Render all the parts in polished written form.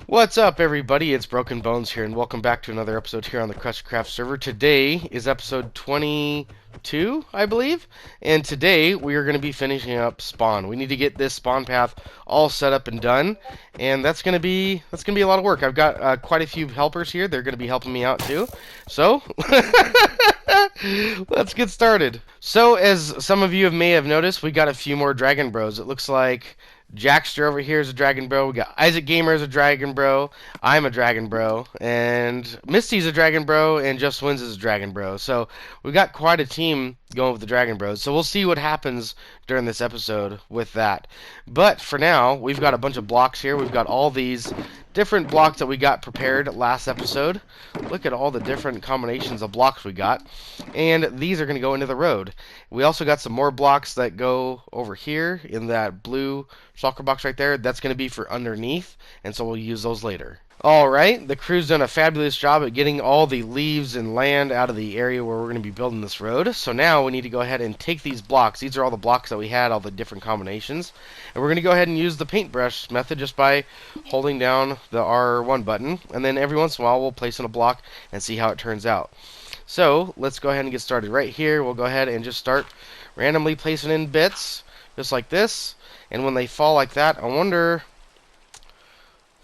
What's up, everybody? It's Broken Bones here, and welcome back to another episode here on the KRUSTYKRAFT server. Today is episode 22, I believe, and today we are going to be finishing up spawn. We need to get this spawn path all set up and done, and that's going to be a lot of work. I've got quite a few helpers here. They're going to be helping me out too. So let's get started. So, as some of you may have noticed, we got a few more Dragon Bros. It looks like Jackster over here is a Dragon Bro. We got Isaac Gamer is a Dragon Bro. I'm a Dragon Bro. And Misty's a Dragon Bro. And Just Wins is a Dragon Bro. So we got quite a team going with the Dragon Bros. So we'll see what happens during this episode with that. But for now, we've got a bunch of blocks here. We've got all these different blocks that we got prepared last episode. Look at all the different combinations of blocks we got. And these are going to go into the road. We also got some more blocks that go over here in that blue shulker box right there. That's going to be for underneath, and so we'll use those later. Alright, the crew's done a fabulous job at getting all the leaves and land out of the area where we're going to be building this road. So now we need to go ahead and take these blocks. These are all the blocks that we had, all the different combinations. And we're going to go ahead and use the paintbrush method just by holding down the R1 button. And then every once in a while we'll place in a block and see how it turns out. So let's go ahead and get started. Right here we'll go ahead and just start randomly placing in bits, just like this. And when they fall like that, I wonder...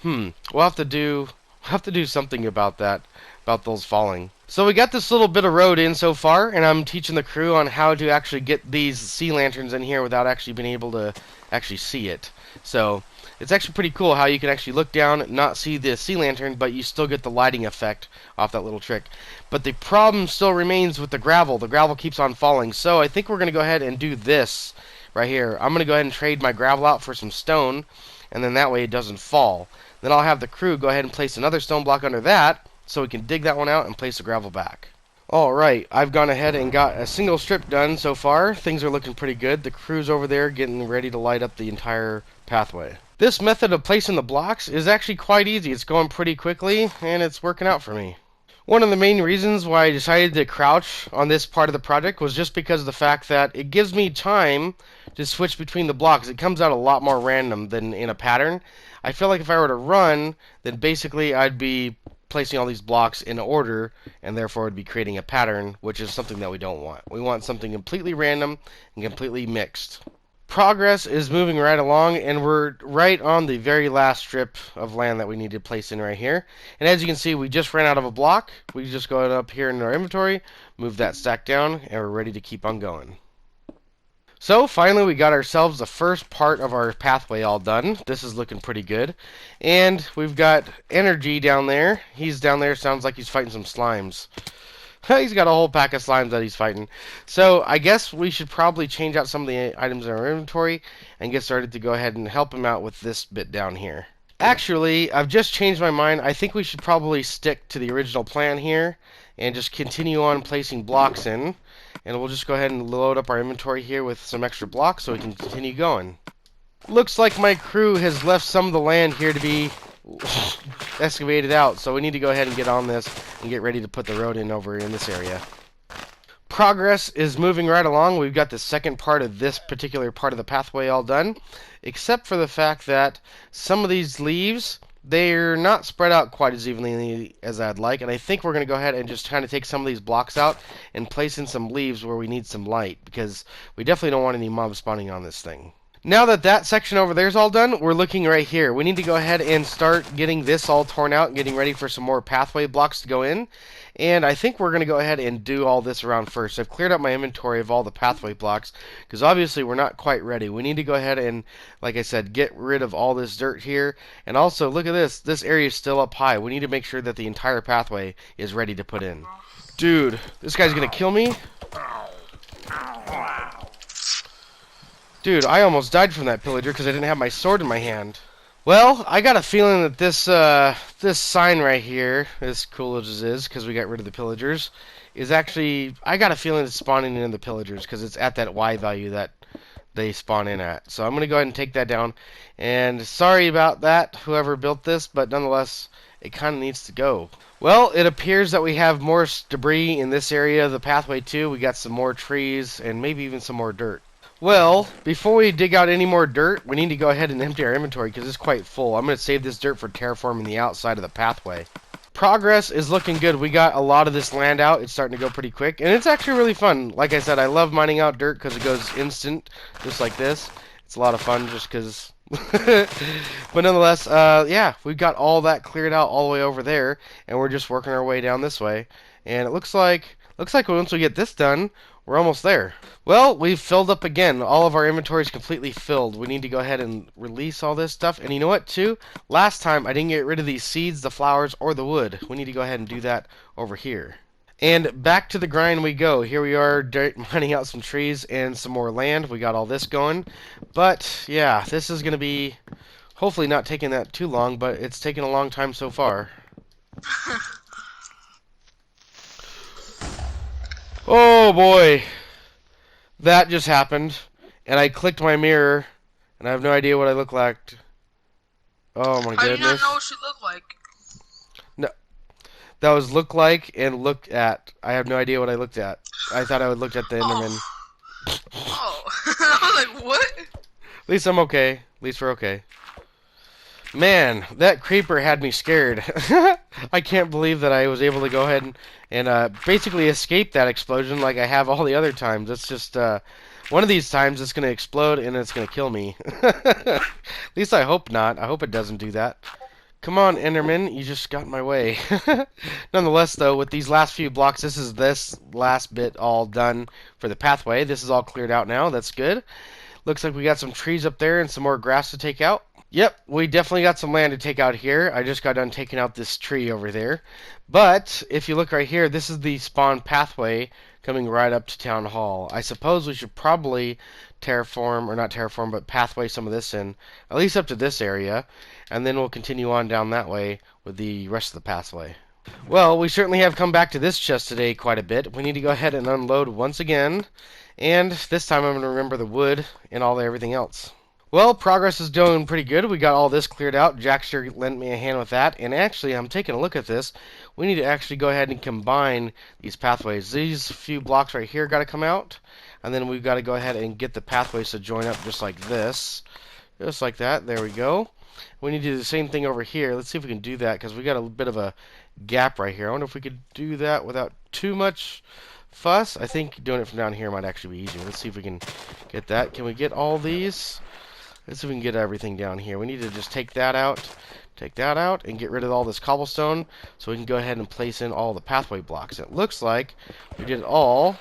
we'll have to do something about that, about those falling. So we got this little bit of road in so far, and I'm teaching the crew on how to actually get these sea lanterns in here without actually being able to actually see it. So it's actually pretty cool how you can actually look down, not see the sea lantern, but you still get the lighting effect off that little trick. But the problem still remains with the gravel. The gravel keeps on falling. So I think we're going to go ahead and do this right here. I'm going to go ahead and trade my gravel out for some stone, and then that way it doesn't fall. Then I'll have the crew go ahead and place another stone block under that, so we can dig that one out and place the gravel back. Alright, I've gone ahead and got a single strip done so far. Things are looking pretty good. The crew's over there getting ready to light up the entire pathway. This method of placing the blocks is actually quite easy. It's going pretty quickly, and it's working out for me. One of the main reasons why I decided to crouch on this part of the project was just because of the fact that it gives me time to switch between the blocks. It comes out a lot more random than in a pattern. I feel like if I were to run, then basically I'd be placing all these blocks in order, and therefore would be creating a pattern, which is something that we don't want. We want something completely random and completely mixed. Progress is moving right along, and we're right on the very last strip of land that we need to place in right here. And as you can see, we just ran out of a block. We just go up here in our inventory, move that stack down, and we're ready to keep on going. So finally we got ourselves the first part of our pathway all done. This is looking pretty good. And we've got Energy down there. He's down there, sounds like he's fighting some slimes. He's got a whole pack of slimes that he's fighting. So I guess we should probably change out some of the items in our inventory and get started to go ahead and help him out with this bit down here. Actually, I've just changed my mind. I think we should probably stick to the original plan here and just continue on placing blocks in. And we'll just go ahead and load up our inventory here with some extra blocks so we can continue going. Looks like my crew has left some of the land here to be excavated out, so we need to go ahead and get on this and get ready to put the road in over in this area. Progress is moving right along. We've got the second part of this particular part of the pathway all done, except for the fact that some of these leaves, they're not spread out quite as evenly as I'd like, and I think we're going to go ahead and just kind of take some of these blocks out and place in some leaves where we need some light, because we definitely don't want any mobs spawning on this thing. Now that that section over there is all done, we're looking right here. We need to go ahead and start getting this all torn out and getting ready for some more pathway blocks to go in. And I think we're going to go ahead and do all this around first. I've cleared out my inventory of all the pathway blocks because obviously we're not quite ready. We need to go ahead and, like I said, get rid of all this dirt here. And also, look at this. This area is still up high. We need to make sure that the entire pathway is ready to put in. Dude, this guy's going to kill me? Dude, I almost died from that pillager because I didn't have my sword in my hand. Well, I got a feeling that this sign right here, as cool as it is, because we got rid of the pillagers, is actually, I got a feeling it's spawning in the pillagers because it's at that Y value that they spawn in at. So I'm going to go ahead and take that down. And sorry about that, whoever built this, but nonetheless, it kind of needs to go. Well, it appears that we have more debris in this area of the pathway too. We got some more trees and maybe even some more dirt. Well, before we dig out any more dirt, we need to go ahead and empty our inventory because it's quite full. I'm going to save this dirt for terraforming the outside of the pathway. Progress is looking good. We got a lot of this land out. It's starting to go pretty quick, and it's actually really fun. Like I said, I love mining out dirt because it goes instant, just like this. It's a lot of fun just because... But nonetheless, yeah, we've got all that cleared out all the way over there, and we're just working our way down this way. And it looks like once we get this done, we're almost there. Well, we've filled up again. All of our inventory is completely filled. We need to go ahead and release all this stuff. And you know what, too? Last time, I didn't get rid of these seeds, the flowers, or the wood. We need to go ahead and do that over here. And back to the grind we go. Here we are mining out some trees and some more land. We got all this going. But, yeah, this is going to be hopefully not taking that too long, but it's taken a long time so far. Oh boy, that just happened, and I clicked my mirror, and I have no idea what I look like. Oh my goodness. How do you not know what she looked like? No, that was look like and look at. I have no idea what I looked at. I thought I would look at the Enderman. Oh, I was like, what? At least I'm okay. At least we're okay. Man, that creeper had me scared. I can't believe that I was able to go ahead and basically escape that explosion like I have all the other times. It's just one of these times it's going to explode and it's going to kill me. At least I hope not. I hope it doesn't do that. Come on, Enderman, you just got in my way. Nonetheless, though, with these last few blocks, this last bit all done for the pathway. This is all cleared out now. That's good. Looks like we got some trees up there and some more grass to take out. Yep, we definitely got some land to take out here. I just got done taking out this tree over there. But if you look right here, this is the spawn pathway coming right up to Town Hall. I suppose we should probably terraform, or not terraform, but pathway some of this in, at least up to this area, and then we'll continue on down that way with the rest of the pathway. Well, we certainly have come back to this chest today quite a bit. We need to go ahead and unload once again, and this time I'm going to remember the wood and everything else. Well, progress is doing pretty good. We got all this cleared out. Jackster lent me a hand with that. And actually, I'm taking a look at this. We need to actually go ahead and combine these pathways. These few blocks right here got to come out. And then we've got to go ahead and get the pathways to join up just like this. Just like that. There we go. We need to do the same thing over here. Let's see if we can do that because we got a bit of a gap right here. I wonder if we could do that without too much fuss. I think doing it from down here might actually be easier. Let's see if we can get that. Can we get all these? Let's see if we can get everything down here. We need to just take that out, and get rid of all this cobblestone so we can go ahead and place in all the pathway blocks. It looks like we did it all,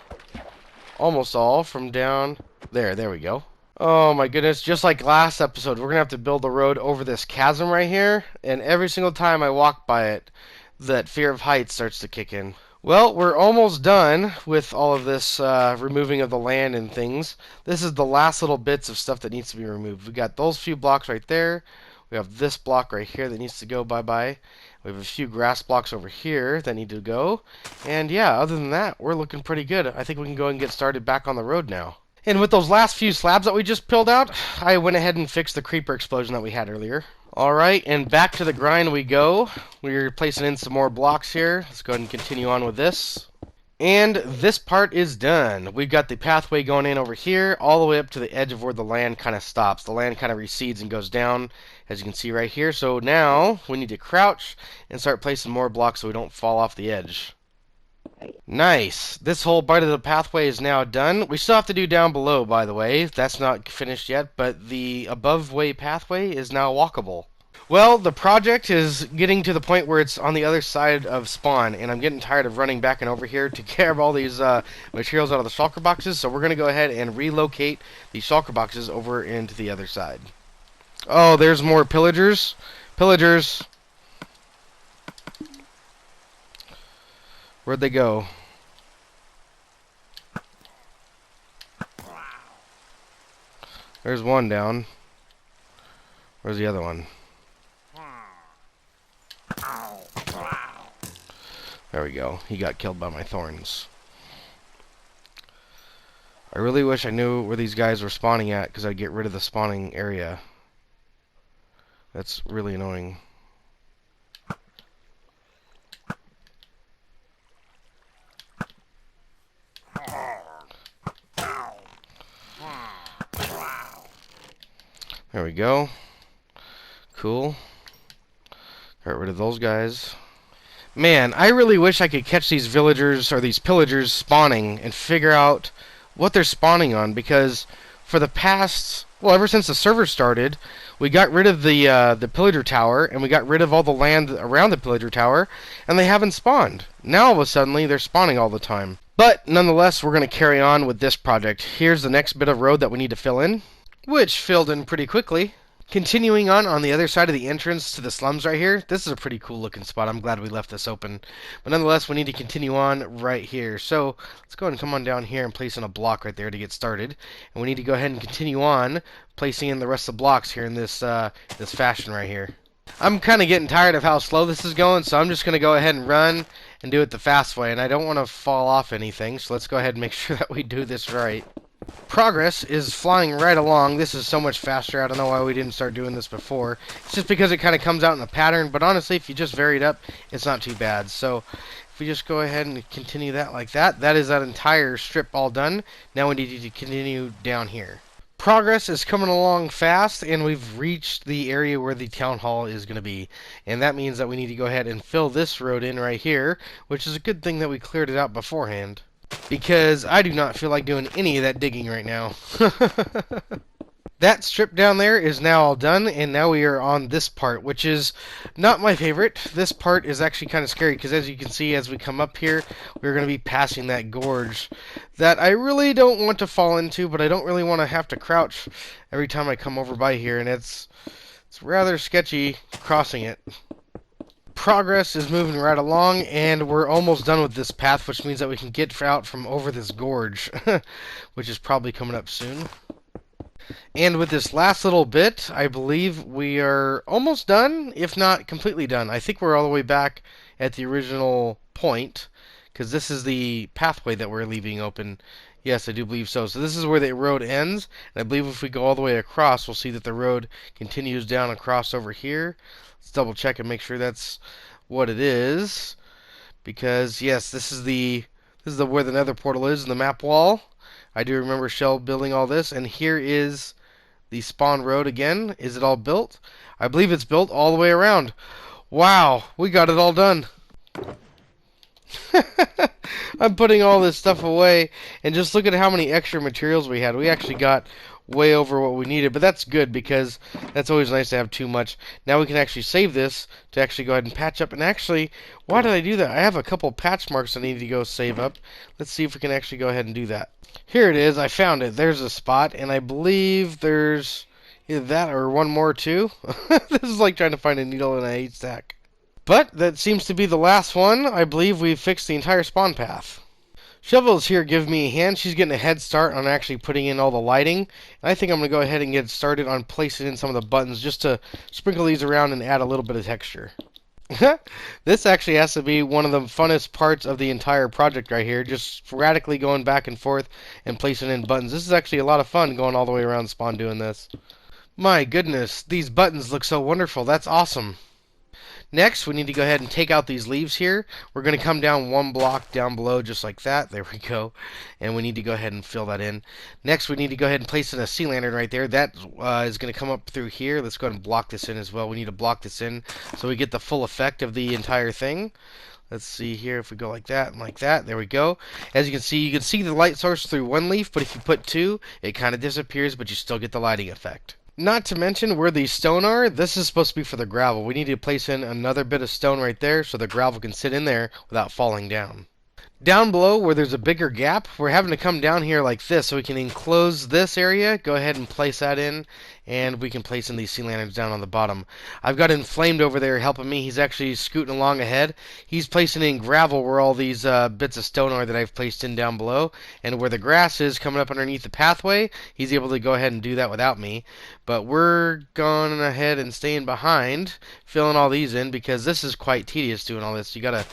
almost all, from down there. There we go. Oh my goodness, just like last episode, we're going to have to build a road over this chasm right here, and every single time I walk by it, that fear of heights starts to kick in. Well, we're almost done with all of this removing of the land and things. This is the last little bits of stuff that needs to be removed. We got those few blocks right there. We have this block right here that needs to go bye-bye. We have a few grass blocks over here that need to go. And yeah, other than that, we're looking pretty good. I think we can go and get started back on the road now. And with those last few slabs that we just peeled out, I went ahead and fixed the creeper explosion that we had earlier. Alright, and back to the grind we go. We're placing in some more blocks here. Let's go ahead and continue on with this. And this part is done. We've got the pathway going in over here, all the way up to the edge of where the land kind of stops. The land kind of recedes and goes down, as you can see right here. So now, we need to crouch and start placing more blocks so we don't fall off the edge. Nice. This whole part of the pathway is now done. We still have to do down below, by the way. That's not finished yet, but the above way pathway is now walkable. Well, the project is getting to the point where it's on the other side of spawn, and I'm getting tired of running back and over here to grab all these materials out of the shulker boxes, so we're going to go ahead and relocate the shulker boxes over into the other side. Oh, there's more pillagers. Pillagers. Where'd they go? There's one down. Where's the other one? There we go. He got killed by my thorns. I really wish I knew where these guys were spawning at, because I'd get rid of the spawning area. That's really annoying. There we go. Cool. Got rid of those guys. Man, I really wish I could catch these villagers or these pillagers spawning and figure out what they're spawning on, because for the past, well, ever since the server started, we got rid of the pillager tower and we got rid of all the land around the pillager tower, and they haven't spawned. Now all of a sudden they're spawning all the time. But nonetheless, we're going to carry on with this project. Here's the next bit of road that we need to fill in, which filled in pretty quickly. Continuing on the other side of the entrance to the slums right here, this is a pretty cool looking spot. I'm glad we left this open. But nonetheless, we need to continue on right here. So let's go ahead and come on down here and place in a block right there to get started. And we need to go ahead and continue on placing in the rest of the blocks here in this this fashion right here. I'm kind of getting tired of how slow this is going, so I'm just going to go ahead and run and do it the fast way. And I don't want to fall off anything, so let's go ahead and make sure that we do this right. Progress is flying right along. This is so much faster. I don't know why we didn't start doing this before. It's just because it kind of comes out in a pattern, but honestly, if you just vary it up, it's not too bad. So if we just go ahead and continue that like that, that is that entire strip all done. Now we need to continue down here. Progress is coming along fast, and we've reached the area where the town hall is going to be. And that means that we need to go ahead and fill this road in right here, which is a good thing that we cleared it out beforehand, because I do not feel like doing any of that digging right now. That strip down there is now all done, and now we are on this part, which is not my favorite. This part is actually kind of scary, because as you can see, as we come up here, we're going to be passing that gorge that I really don't want to fall into, but I don't really want to have to crouch every time I come over by here, and it's rather sketchy crossing it. Progress is moving right along, and we're almost done with this path, which means that we can get out from over this gorge, which is probably coming up soon. And with this last little bit, I believe we are almost done, if not completely done. I think we're all the way back at the original point, because this is the pathway that we're leaving open. Yes, I do believe so. So this is where the road ends, and I believe if we go all the way across, we'll see that the road continues down across over here. Let's double check and make sure that's what it is, because yes, this is where the nether portal is in the map wall. I do remember Shell building all this, and here is the spawn road again. Is it all built? I believe it's built all the way around. Wow, we got it all done. I'm putting all this stuff away, and just look at how many extra materials we had. We actually got way over what we needed, but that's good, because that's always nice to have too much. Now we can actually save this to actually go ahead and patch up. And actually, why did I do that? I have a couple patch marks I need to go save up. Let's see if we can actually go ahead and do that. Here it is. I found it. There's a spot, and I believe there's either that or one more too. This is like trying to find a needle in a haystack. But that seems to be the last one. I believe we've fixed the entire spawn path. Shovel is here giving me a hand. She's getting a head start on actually putting in all the lighting. And I think I'm going to go ahead and get started on placing in some of the buttons just to sprinkle these around and add a little bit of texture. This actually has to be one of the funnest parts of the entire project right here, just sporadically going back and forth and placing in buttons. This is actually a lot of fun going all the way around spawn doing this. My goodness, these buttons look so wonderful. That's awesome. Next, we need to go ahead and take out these leaves here. We're going to come down one block down below just like that. There we go. And we need to go ahead and fill that in. Next, we need to go ahead and place in a sea lantern right there. That is going to come up through here. Let's go ahead and block this in as well. We need to block this in so we get the full effect of the entire thing. Let's see here if we go like that and like that. There we go. As you can see the light source through one leaf, but if you put two, it kind of disappears, but you still get the lighting effect. Not to mention where the stone are, this is supposed to be for the gravel. We need to place in another bit of stone right there so the gravel can sit in there without falling down. Down below where there's a bigger gap, we're having to come down here like this so we can enclose this area. Go ahead and place that in, and we can place in these sea lanterns down on the bottom. I've got Inflamed over there helping me. He's actually scooting along ahead. He's placing in gravel where all these bits of stone are that I've placed in down below, and where the grass is coming up underneath the pathway, he's able to go ahead and do that without me. But we're going ahead and staying behind, filling all these in, because this is quite tedious doing all this. You gotta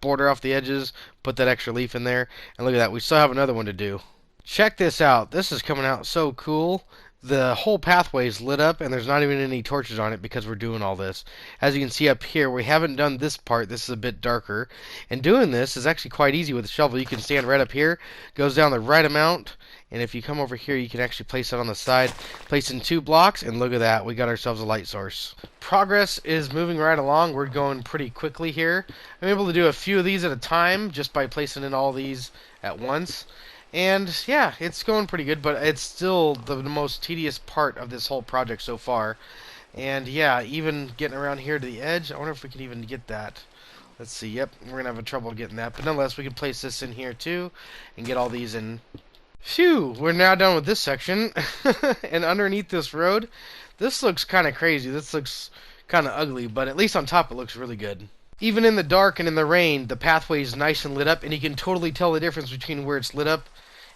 border off the edges, put that extra leaf in there, and look at that, we still have another one to do. Check this out. This is coming out so cool. the whole pathway is lit up and there's not even any torches on it because we're doing all this. As you can see up here, we haven't done this part. This is a bit darker. And doing this is actually quite easy with a shovel. You can stand right up here, goes down the right amount, and if you come over here, you can actually place it on the side, place in 2 blocks, and look at that. We got ourselves a light source. Progress is moving right along. We're going pretty quickly here. I'm able to do a few of these at a time just by placing in all these at once. And yeah, it's going pretty good, but it's still the most tedious part of this whole project so far. And yeah, even getting around here to the edge, I wonder if we can even get that. Let's see, yep, we're going to have a trouble getting that. But nonetheless, we can place this in here too and get all these in. Phew, we're now done with this section. And underneath this road, this looks kind of crazy. This looks kind of ugly, but at least on top it looks really good. Even in the dark and in the rain, the pathway is nice and lit up, and you can totally tell the difference between where it's lit up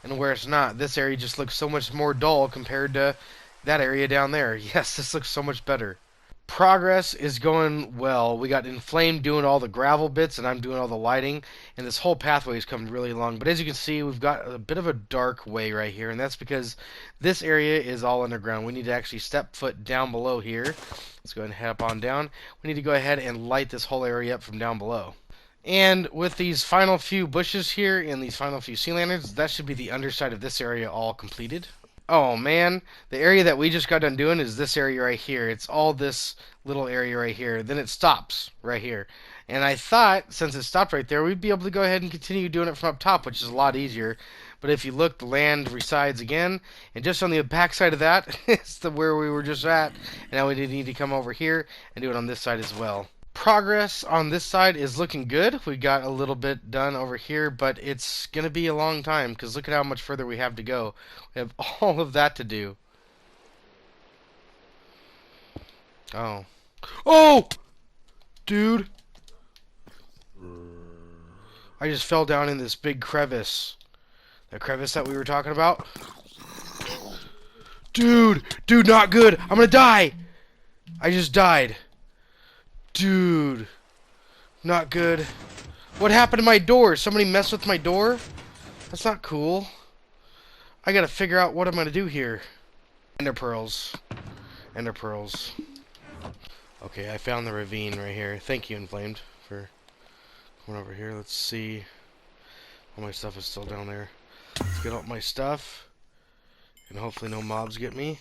and where it's not. This area just looks so much more dull compared to that area down there. Yes, this looks so much better. Progress is going well. We got Inflamed doing all the gravel bits, and I'm doing all the lighting, and this whole pathway is coming really long. But as you can see, we've got a bit of a dark way right here, and that's because this area is all underground. We need to actually step foot down below here. Let's go ahead and head up on down. We need to go ahead and light this whole area up from down below. And with these final few bushes here and these final few sea lanterns, that should be the underside of this area all completed. Oh man, the area that we just got done doing is this area right here. It's all this little area right here. Then it stops right here. And I thought, since it stopped right there, we'd be able to go ahead and continue doing it from up top, which is a lot easier. But if you look, the land resides again. And just on the back side of that is where we were just at. And now we need to come over here and do it on this side as well. Progress on this side is looking good. We got a little bit done over here, but it's going to be a long time because look at how much further we have to go. We have all of that to do. Oh. Oh! Dude! I just fell down in this big crevice. The crevice that we were talking about. Dude! Dude, not good! I'm gonna die! I just died. Dude, not good. What happened to my door? Somebody messed with my door? That's not cool. I gotta figure out what I'm gonna do here. Ender pearls. Ender pearls. Okay, I found the ravine right here. Thank you, Inflamed, for coming over here. Let's see. All my stuff is still down there. Let's get all my stuff. And hopefully no mobs get me.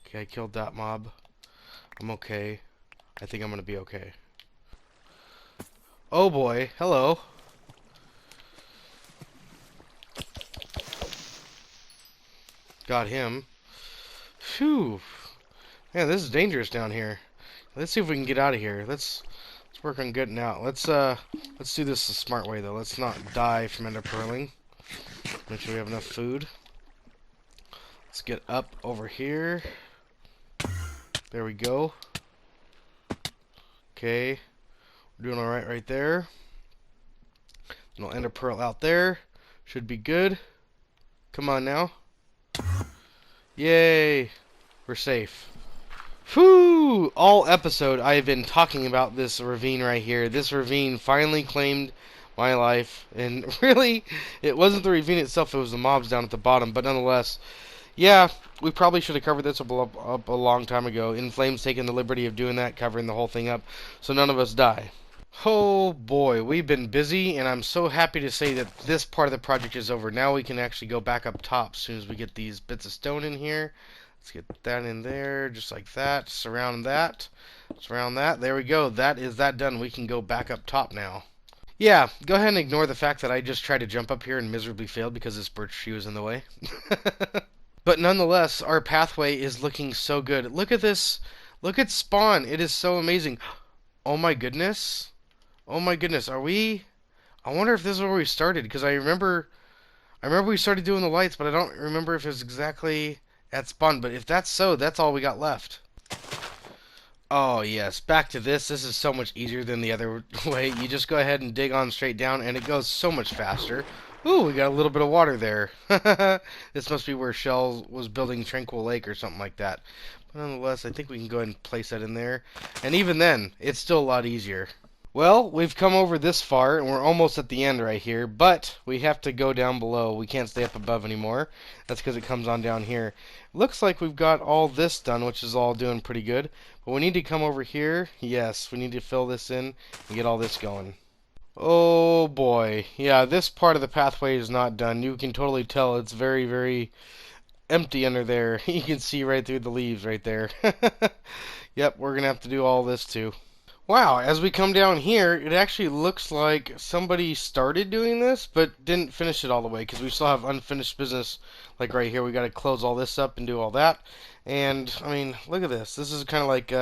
Okay, I killed that mob. I'm okay. I think I'm gonna be okay. Oh boy, hello. Got him. Phew. Man, this is dangerous down here. Let's see if we can get out of here. Let's work on getting out. Let's do this the smart way though. Let's not die from ender pearling. Make sure we have enough food. Let's get up over here. There we go. Okay. We're doing alright right there. And I'll ender pearl out there. Should be good. Come on now. Yay! We're safe. Whew! All episode I have been talking about this ravine right here. This ravine finally claimed my life. And really, it wasn't the ravine itself, it was the mobs down at the bottom. But nonetheless, yeah, we probably should have covered this up a long time ago. Inflame's taking the liberty of doing that, covering the whole thing up, so none of us die. Oh boy, we've been busy, and I'm so happy to say that this part of the project is over. Now we can actually go back up top as soon as we get these bits of stone in here. Let's get that in there, just like that. Surround that. Surround that. There we go. That is that done. We can go back up top now. Yeah, go ahead and ignore the fact that I just tried to jump up here and miserably failed because this birch tree was in the way. But nonetheless, our pathway is looking so good. Look at this. Look at spawn. It is so amazing. Oh my goodness. Oh my goodness. Are we... I wonder if this is where we started, because I remember we started doing the lights, but I don't remember if it was exactly at spawn. But if that's so, that's all we got left. Oh yes, back to this. This is so much easier than the other way. You just go ahead and dig on straight down, and it goes so much faster. Ooh, we got a little bit of water there. This must be where Shell was building Tranquil Lake or something like that. But nonetheless, I think we can go ahead and place that in there. And even then, it's still a lot easier. Well, we've come over this far, and we're almost at the end right here, but we have to go down below. We can't stay up above anymore. That's because it comes on down here. Looks like we've got all this done, which is all doing pretty good. But we need to come over here. Yes, we need to fill this in and get all this going. Oh boy. Yeah, this part of the pathway is not done. You can totally tell it's very, very empty under there. You can see right through the leaves right there. Yep, we're going to have to do all this too. Wow, as we come down here, it actually looks like somebody started doing this, but didn't finish it all the way, because we still have unfinished business, like right here. We got to close all this up and do all that. And, I mean, look at this. This is kind of like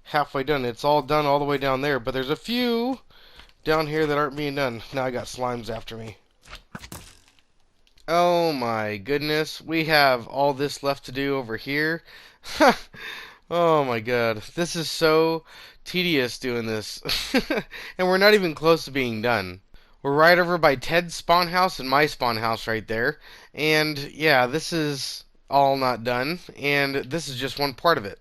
halfway done. It's all done all the way down there, but there's a few down here that aren't being done. Now I got slimes after me. Oh my goodness, we have all this left to do over here. Oh my god, this is so tedious doing this. And we're not even close to being done. We're right over by Ted's spawn house and my spawn house right there. And yeah, this is all not done, and this is just one part of it.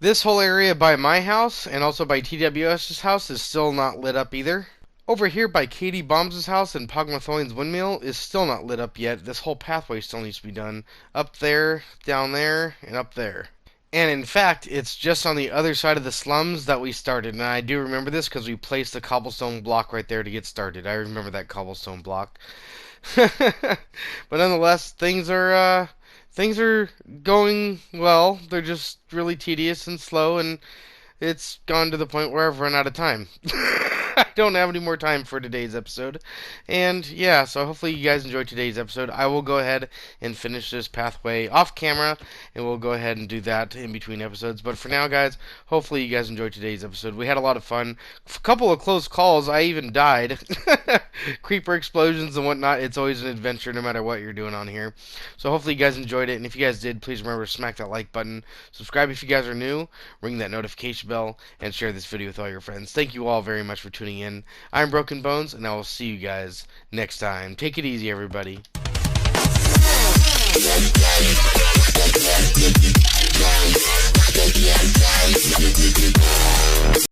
This whole area by my house and also by TWS's house is still not lit up either. Over here by Katie Bombs' house and Pogmathoin's windmill is still not lit up yet. This whole pathway still needs to be done. Up there, down there, and up there. And in fact, it's just on the other side of the slums that we started. And I do remember this because we placed a cobblestone block right there to get started. I remember that cobblestone block. But nonetheless, things are going well. They're just really tedious and slow, and it's gone to the point where I've run out of time. I don't have any more time for today's episode. And yeah, so hopefully you guys enjoyed today's episode. I will go ahead and finish this pathway off camera, and we'll go ahead and do that in between episodes. But for now, guys, hopefully you guys enjoyed today's episode. We had a lot of fun. A couple of close calls. I even died. Creeper explosions and whatnot. It's always an adventure no matter what you're doing on here. So hopefully you guys enjoyed it. And if you guys did, please remember to smack that like button. Subscribe if you guys are new. Ring that notification bell. And share this video with all your friends. Thank you all very much for tuning in. I'm Broken Bones, and I will see you guys next time. Take it easy, everybody.